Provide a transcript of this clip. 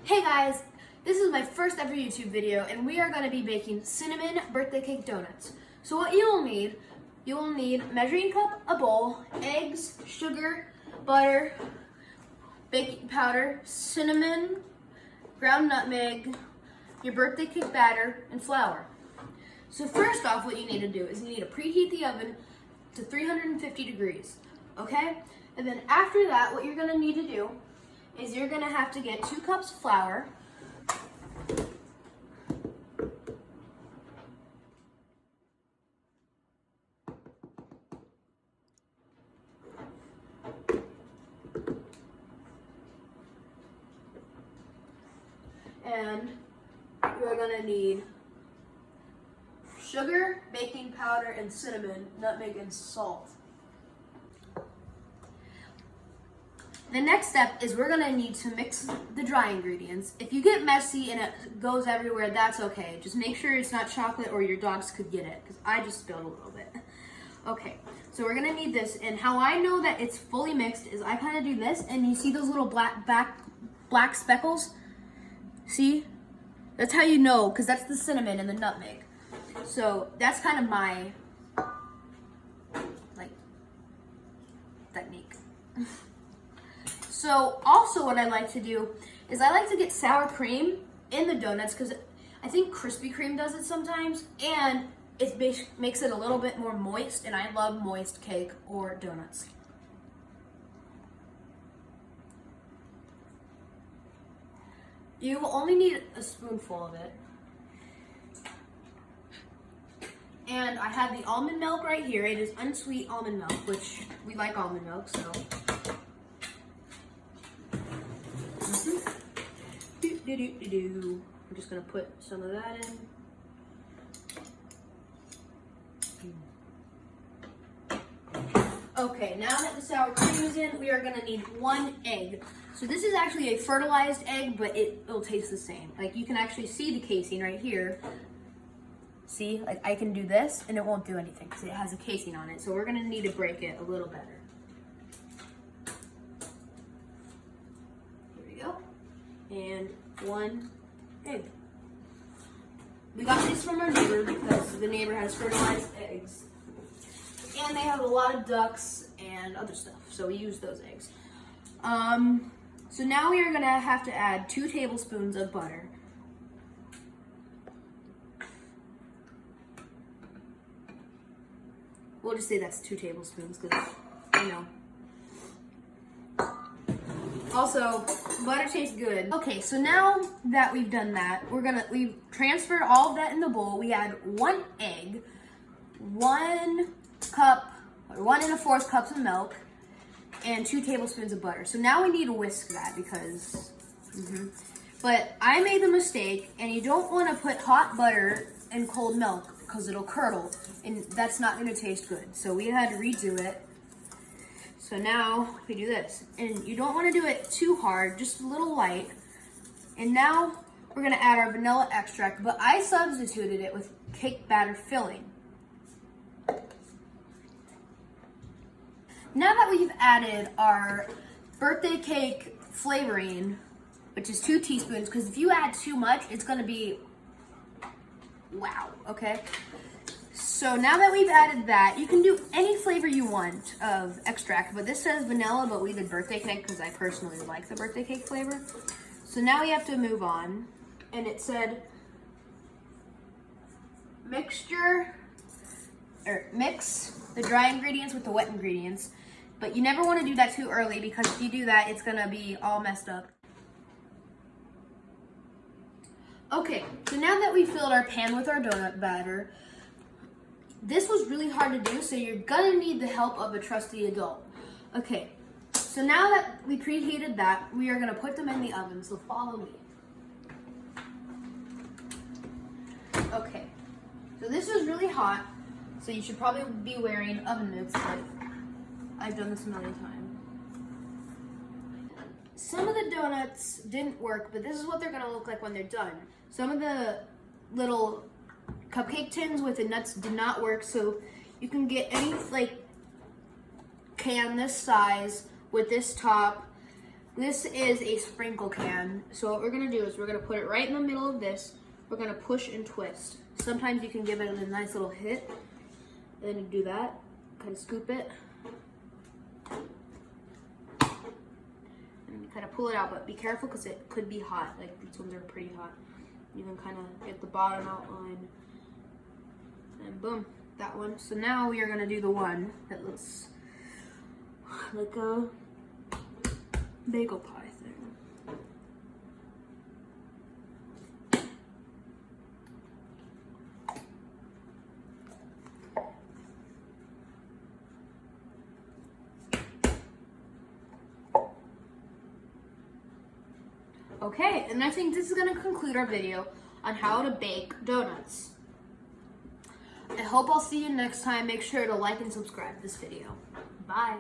Hey guys, this is my first ever YouTube video and we are going to be baking cinnamon birthday cake donuts. So what you will need measuring cup, a bowl, eggs, sugar, butter, baking powder, cinnamon, ground nutmeg, your birthday cake batter, and flour. So first off, what you need to do is you need to preheat the oven to 350 degrees, okay? And then after that, what you're going to need to do is you're going to have to get 2 cups flour, and you're going to need sugar, baking powder, and cinnamon, nutmeg, and salt. The next step is we're gonna need to mix the dry ingredients. If you get messy and it goes everywhere, that's okay. Just make sure it's not chocolate or your dogs could get it, because I just spilled a little bit. Okay, so we're gonna need this, and how I know that it's fully mixed is I kind of do this, and you see those little black speckles? See? That's how you know, because that's the cinnamon and the nutmeg. So that's kind of my, technique. So also what I like to do is I like to get sour cream in the donuts because I think Krispy Kreme does it sometimes, and it makes it a little bit more moist, and I love moist cake or donuts. You will only need a spoonful of it. And I have the almond milk right here. It is unsweet almond milk, which we like almond milk, so. I'm just gonna put some of that in. Okay, now that the sour cream is in, we are gonna need 1 egg. So this is actually a fertilized egg, but it'll taste the same. Like you can actually see the casing right here. See, like I can do this and it won't do anything because it has a casing on it. So we're gonna need to break it a little better. Here we go. And 1 egg. We got this from our neighbor because the neighbor has fertilized eggs. And they have a lot of ducks and other stuff, so we use those eggs. So now we are gonna have to add 2 tablespoons of butter. We'll just say that's 2 tablespoons because, you know. Also, butter tastes good. Okay, so now that we've done that, we've transferred all of that in the bowl. We add 1 egg, 1 cup, or 1 1/4 cups of milk, and 2 tablespoons of butter. So now we need to whisk that because, But I made the mistake, and you don't want to put hot butter in cold milk because it'll curdle, and that's not going to taste good. So we had to redo it. So now we do this, and you don't want to do it too hard, just a little light. And now we're gonna add our vanilla extract, but I substituted it with cake batter filling. Now that we've added our birthday cake flavoring, which is 2 teaspoons, because if you add too much, it's gonna be wow, okay? So now that we've added that, you can do any flavor you want of extract, but this says vanilla, but we did birthday cake because I personally like the birthday cake flavor. So now we have to move on, and it said mix the dry ingredients with the wet ingredients, but you never want to do that too early because if you do that, it's gonna be all messed up. Okay, so now that we filled our pan with our donut batter, this was really hard to do, so you're gonna need the help of a trusty adult. Okay, so now that we preheated that, we are gonna put them in the oven, so follow me. Okay, so this is really hot, so you should probably be wearing oven mitts, but I've done this a million times. Some of the donuts didn't work, but this is what they're gonna look like when they're done. Some of the little cupcake tins with the nuts did not work, so you can get any can this size with this top This is a sprinkle can. So what we're gonna do is we're gonna put it right in the middle of this. We're gonna push and twist. Sometimes you can give it a nice little hit. And then you do that, kind of scoop it. And you kind of pull it out, but be careful because it could be hot. Like these ones are pretty hot. You can kind of get the bottom outline. And boom, that one. So now we are gonna do the one that looks like a bagel pie thing. Okay, and I think this is going to conclude our video on how to bake donuts. I hope I'll see you next time. Make sure to like and subscribe this video. Bye.